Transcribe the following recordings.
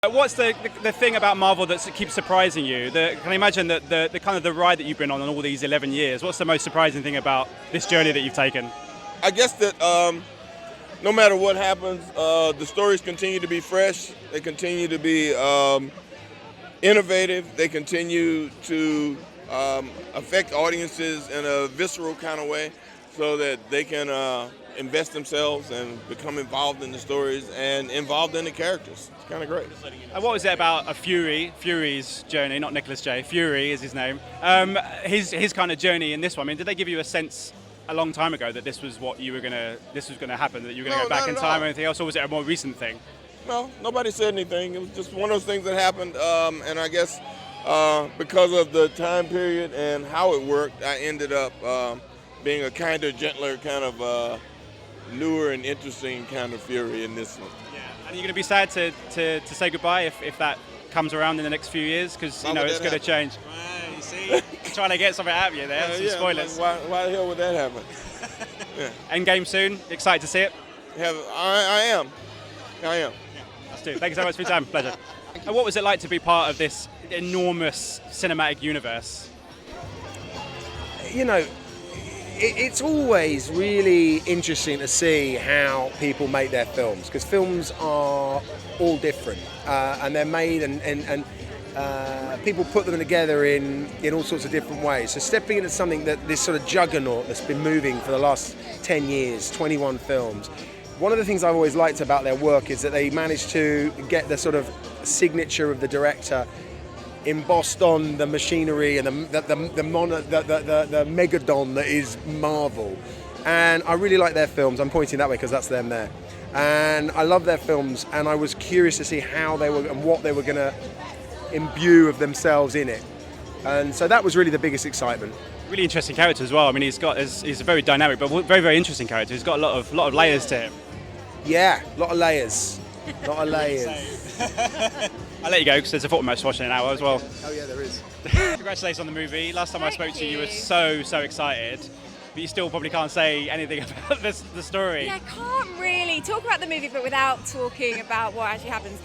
What's the thing about Marvel that keeps surprising you? Can I imagine that the kind of the ride that you've been on all these 11 years, what's the most surprising thing about this journey that you've taken? I guess that no matter what happens, the stories continue to be fresh. They continue to be innovative. They continue to affect audiences in a visceral kind of way so that they can invest themselves and become involved in the stories and involved in the characters. It's kind of great. What was it about Fury's journey, not Nicolas J, Fury is his name, his kind of journey in this one? I mean, did they give you a sense a long time ago that this was what this was going to happen, that you were going to go back in time or anything else, or was it a more recent thing? No, nobody said anything. It was just one of those things that happened, and I guess because of the time period and how it worked, I ended up being a kinder, gentler, kind of newer and interesting kind of Fury in this one. Yeah, and you're going to be sad to say goodbye if that comes around in the next few years, because you know it's going to change. Right, you see, trying to get something out of you there. Some spoilers. Why the hell would that happen? Yeah. Endgame soon. Excited to see it. I am. Yeah, let's do it. Thank you so much for your time. Pleasure. And what was it like to be part of this enormous cinematic universe? You know, it's always really interesting to see how people make their films, because films are all different and they're made and people put them together in all sorts of different ways. So stepping into something that this sort of juggernaut that's been moving for the last 10 years, 21 films, one of the things I've always liked about their work is that they managed to get the sort of signature of the director embossed on the machinery and the megadon that is Marvel. And I really like their films. I'm pointing that way because that's them there. And I love their films, and I was curious to see how they were and what they were going to imbue of themselves in it. And so that was really the biggest excitement. Really interesting character as well. I mean, he's a very dynamic but very, very interesting character. He's got a lot of layers to him. Yeah, a lot of layers. I'll let you go because there's a football match watching an hour as well. Oh yeah, there is. Congratulations on the movie. Last time I spoke to you, you were so excited, but you still probably can't say anything about the story. Yeah, I can't really talk about the movie, but without talking about what actually happens.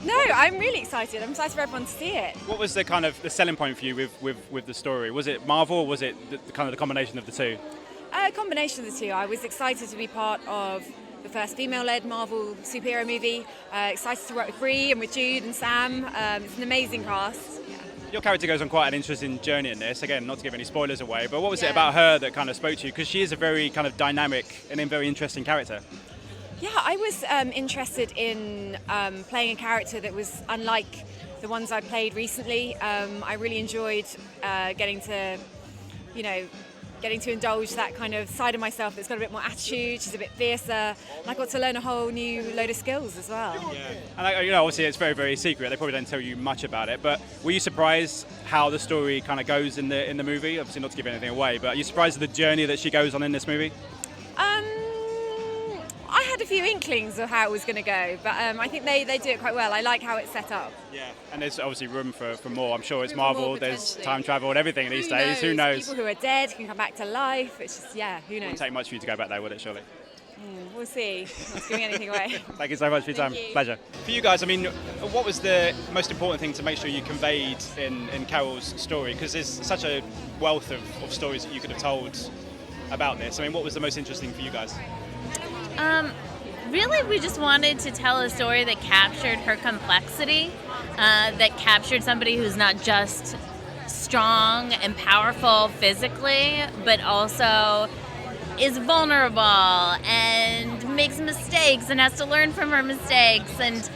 No, I'm really excited. I'm excited for everyone to see it. What was the kind of the selling point for you with the story? Was it Marvel, or was it the kind of the combination of the two? A combination of the two. I was excited to be part of the first female-led Marvel superhero movie. Excited to work with Brie and with Jude and Sam. It's an amazing cast. Yeah. Your character goes on quite an interesting journey in this. Again, not to give any spoilers away, but what was it about her that kind of spoke to you? Because she is a very kind of dynamic and very interesting character. Yeah, I was interested in playing a character that was unlike the ones I played recently. I really enjoyed getting to indulge that kind of side of myself that's got a bit more attitude. She's a bit fiercer, and I got to learn a whole new load of skills as well. Yeah, and obviously it's very, very secret. They probably don't tell you much about it. But were you surprised how the story kind of goes in the movie? Obviously, not to give anything away, but are you surprised at the journey that she goes on in this movie? I had a few inklings of how it was going to go, but I think they do it quite well. I like how it's set up. Yeah, and there's obviously room for more. I'm sure it's Marvel, there's time travel and everything these days. Who knows? People who are dead can come back to life. It's just, who knows? It wouldn't take much for you to go back there, would it, surely? We'll see. Not giving anything away. Thank you so much for your time. Pleasure. For you guys, I mean, what was the most important thing to make sure you conveyed in Carol's story? Because there's such a wealth of stories that you could have told about this. I mean, what was the most interesting for you guys? Really, we just wanted to tell a story that captured her complexity, that captured somebody who's not just strong and powerful physically, but also is vulnerable and makes mistakes and has to learn from her mistakes, and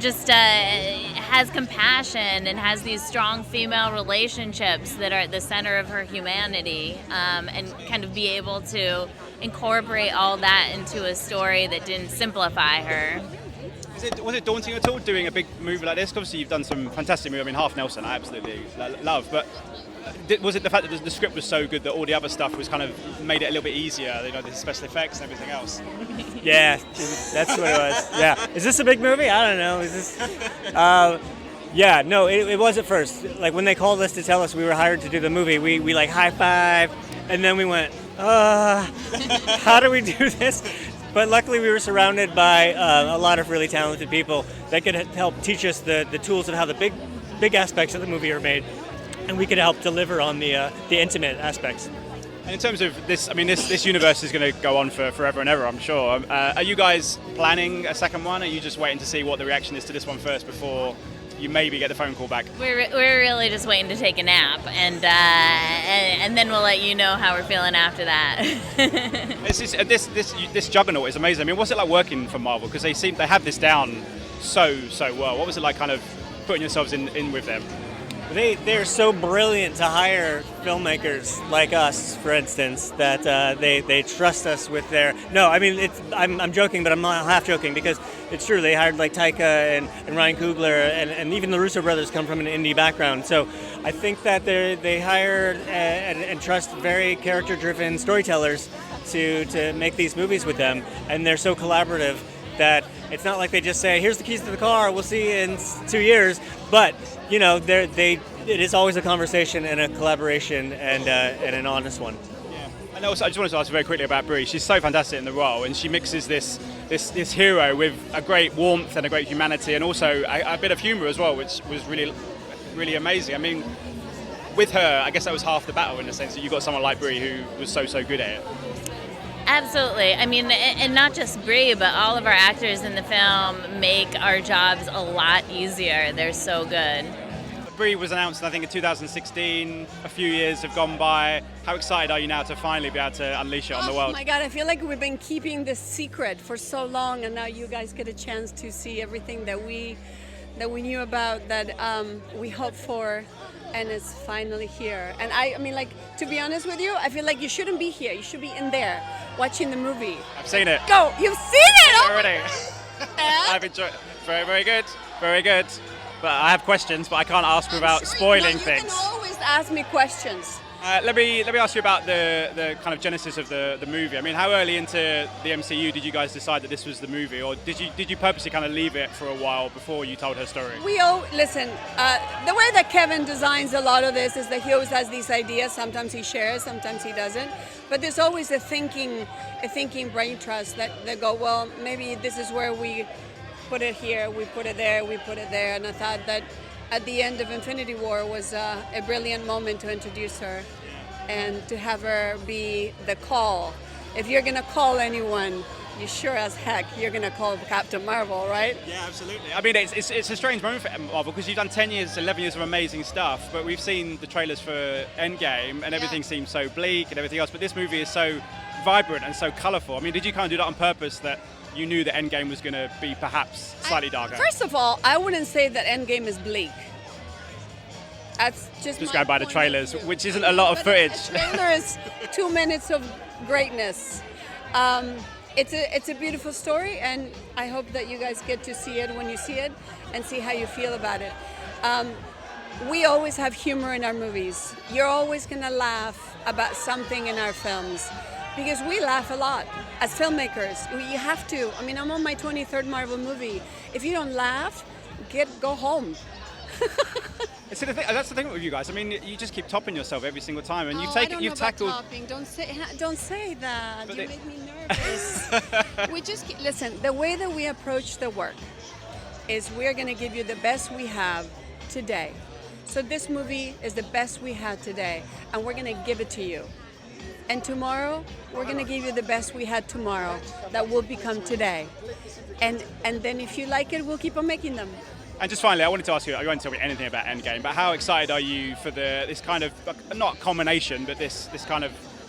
just has compassion and has these strong female relationships that are at the center of her humanity, and kind of be able to incorporate all that into a story that didn't simplify her. Was it daunting at all doing a big movie like this? Obviously you've done some fantastic movies. I mean, Half Nelson I absolutely love, but was it the fact that the script was so good that all the other stuff was kind of made it a little bit easier, the special effects and everything else? Yeah, that's what it was. Yeah. Is this a big movie? I don't know. Is this... Yeah, no, it was at first. Like when they called us to tell us we were hired to do the movie, we like high five, and then we went, how do we do this? But luckily we were surrounded by a lot of really talented people that could help teach us the tools of how the big aspects of the movie are made, and we could help deliver on the intimate aspects. And in terms of this, I mean, this universe is going to go on for forever and ever, I'm sure. Are you guys planning a second one? Or are you just waiting to see what the reaction is to this one first before you maybe get the phone call back? We're really just waiting to take a nap, and then we'll let you know how we're feeling after that. This juggernaut is amazing. I mean, what's it like working for Marvel? Because they have this down so well. What was it like, kind of putting yourselves in with them? They're so brilliant to hire filmmakers like us, for instance, that they trust us with their. No, I mean I'm joking, but I'm not half joking because it's true. They hired like Taika and Ryan Coogler and even the Russo brothers come from an indie background. So I think that they hire and trust very character-driven storytellers to make these movies with them, and they're so collaborative that it's not like they just say, "Here's the keys to the car. We'll see you in 2 years," but you know, it is always a conversation and a collaboration and an honest one. Yeah, and also I just wanted to ask very quickly about Brie. She's so fantastic in the role, and she mixes this hero with a great warmth and a great humanity, and also a bit of humour as well, which was really amazing. I mean, with her, I guess that was half the battle in the sense that you got someone like Brie who was so good at it. Absolutely. I mean, and not just Brie, but all of our actors in the film make our jobs a lot easier. They're so good. Brie was announced, I think, in 2016. A few years have gone by. How excited are you now to finally be able to unleash it on the world? Oh my God, I feel like we've been keeping this secret for so long, and now you guys get a chance to see everything that we knew about, that we hoped for, and it's finally here. And I mean, like, to be honest with you, I feel like you shouldn't be here. You should be in there watching the movie. I've seen it. Go! You've seen it already. I've enjoyed it. Very good. Very good. But I have questions, but I can't ask without spoiling things. You can always ask me questions. Let me ask you about the kind of genesis of the movie. I mean, how early into the MCU did you guys decide that this was the movie, or did you purposely kind of leave it for a while before you told her story? Listen. The way that Kevin designs a lot of this is that he always has these ideas. Sometimes he shares, sometimes he doesn't. But there's always a thinking brain trust that go, well, maybe this is where we put it here, we put it there, we put it there, and I thought that at the end of Infinity War was a brilliant moment to introduce her and to have her be the call. If you're gonna call anyone, you sure as heck you're gonna call Captain Marvel, right? Yeah, absolutely. I mean, it's a strange moment for Marvel because you've done 10 years, 11 years of amazing stuff, but we've seen the trailers for Endgame and everything seems so bleak and everything else, but this movie is so vibrant and so colourful. I mean, did you kind of do that on purpose, that you knew that Endgame was going to be perhaps slightly darker? First of all, I wouldn't say that Endgame is bleak. That's just going by the trailers, which isn't a lot of footage. The trailer is 2 minutes of greatness. It's a beautiful story, and I hope that you guys get to see it when you see it and see how you feel about it. We always have humor in our movies. You're always going to laugh about something in our films, because we laugh a lot as filmmakers. You have to. I mean, I'm on my 23rd Marvel movie. If you don't laugh, go home. See, that's the thing with you guys. I mean, you just keep topping yourself every single time, and you've tackled. Don't say that. You make me nervous. We just listen. The way that we approach the work is we're going to give you the best we have today. So this movie is the best we had today, and we're going to give it to you. And tomorrow, we're going to give you the best we had tomorrow that will become today. And then if you like it, we'll keep on making them. And just finally, I wanted to ask you, I won't tell me anything about Endgame, but how excited are you for this kind of, not culmination, but this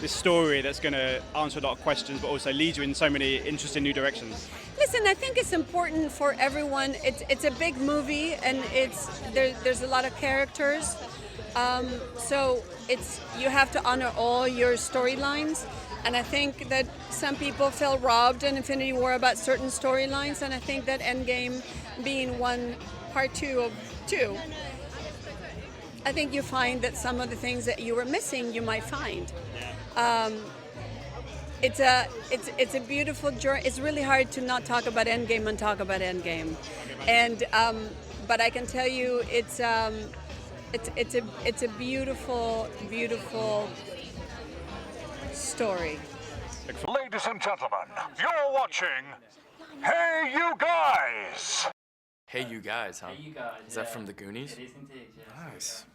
story that's going to answer a lot of questions, but also lead you in so many interesting new directions? Listen, I think it's important for everyone. It's a big movie, and there's a lot of characters. So you have to honor all your storylines, and I think that some people felt robbed in Infinity War about certain storylines, and I think that Endgame being part two of two, I think you find that some of the things that you were missing, you might find. It's a beautiful journey. It's really hard to not talk about Endgame and talk about Endgame, and but I can tell you it's a beautiful, beautiful story. Ladies and gentlemen, you're watching Hey You Guys! Hey You Guys, huh? Hey, you guys. Is that from the Goonies? It is indeed, yes. Nice.